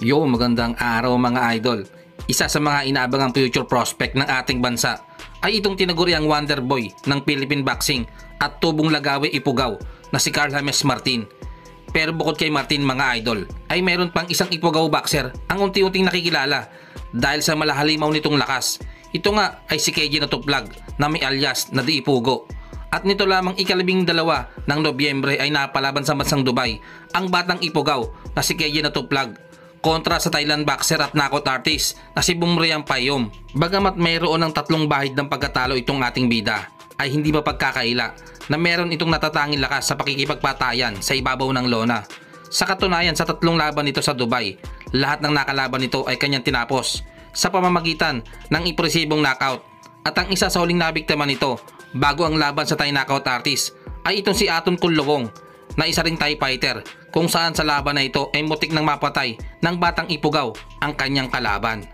Yo, magandang araw mga idol. Isa sa mga inaabangang future prospect ng ating bansa ay itong tinaguriang Wonder Boy ng Philippine Boxing at tubong lagawi ipugaw na si Carl James Martin. Pero bukod kay Martin mga idol, ay mayroon pang isang ipugaw boxer ang unti-unting nakikilala dahil sa malahalimaw nitong lakas. Ito nga ay si KJ Natuplag na may alias na Di Ipugo. At nito lamang ika-12 ng Nobyembre ay napalaban sa bansang Dubai ang batang ipugaw na si KJ Natuplag kontra sa Thailand boxer at knockout artist na si Bumriyang Payom. Bagamat mayroon ng 3 bahid ng pagkatalo itong ating bida, ay hindi mapagkakaila na meron itong natatanging lakas sa pakikipagpatayan sa ibabaw ng lona. Sa katunayan, sa 3 laban nito sa Dubai, lahat ng nakalaban nito ay kanyang tinapos sa pamamagitan ng impresibong knockout. At ang isa sa huling nabiktima nito bago ang laban sa Thai knockout artist ay itong si Aton Kunlowong na isa ring Thai fighter, kung saan sa laban na ito ay mutik ng mapatay ng batang ipugaw ang kanyang kalaban.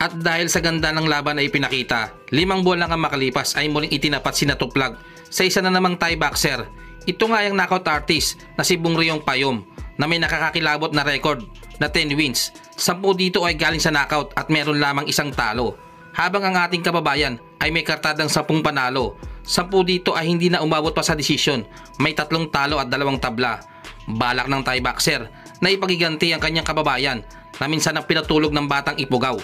At dahil sa ganda ng laban ay pinakita, 5 buwan lang ang makalipas ay muling itinapat si Natuplag sa isa na namang Thai boxer. Ito nga yung knockout artist na si Bumriyang Payom na may nakakakilabot na record na 10 wins. 10 dito ay galing sa knockout at meron lamang isang talo. Habang ang ating kababayan ay may kartadang 10 panalo, 10 dito ay hindi na umabot pa sa desisyon. May 3 talo at 2 tabla. Balak ng Thai boxer na ipagiganti ang kanyang kababayan na minsan ang pinatulog ng batang ipugaw.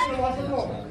Lawas, lawas!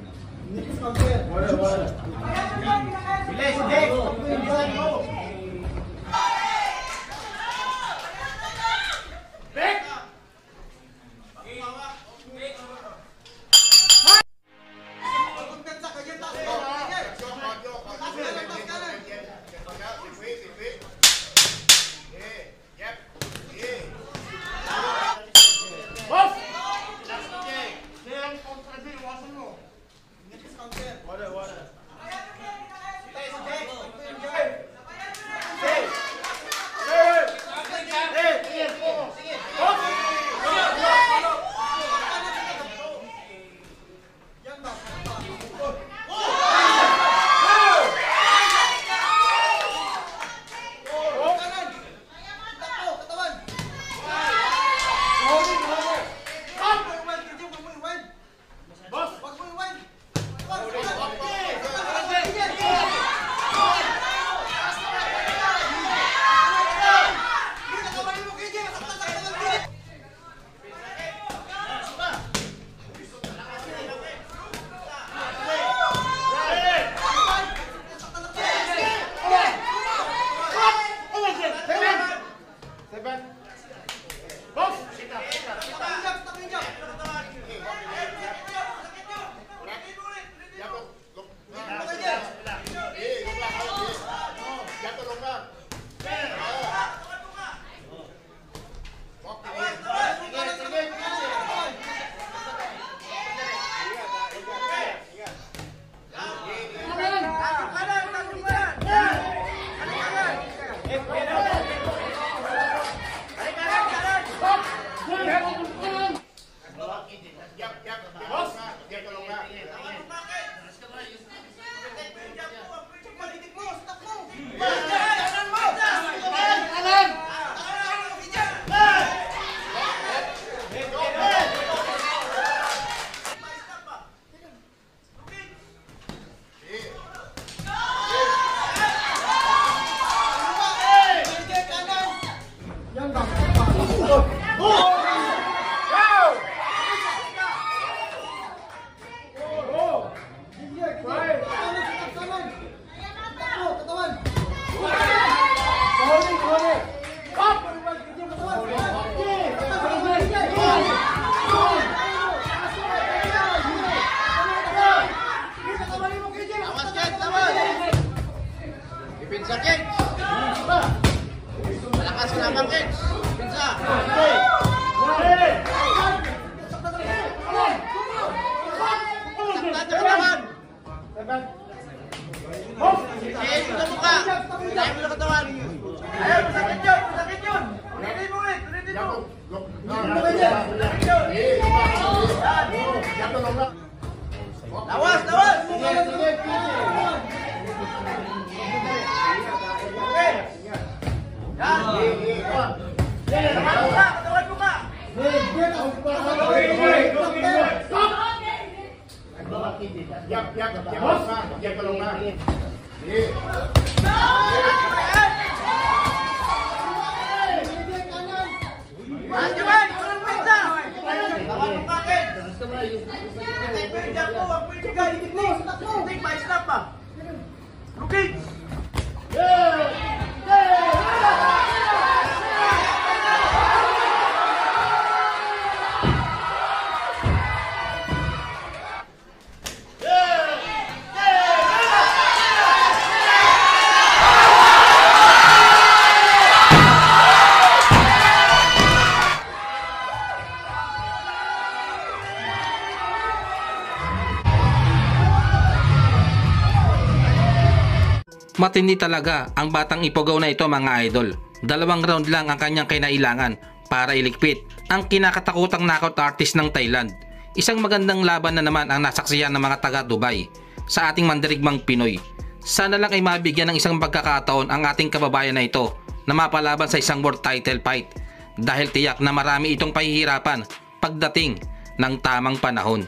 Matindi talaga ang batang Ipugaw na ito mga idol. 2 round lang ang kanyang kinailangan para iligpit ang kinakatakutang knockout artist ng Thailand. Isang magandang laban na naman ang nasaksihan ng mga taga Dubai sa ating mandirigmang Pinoy. Sana lang ay mabigyan ng isang pagkakataon ang ating kababayan na ito na mapalaban sa isang world title fight dahil tiyak na marami itong pahihirapan pagdating ng tamang panahon.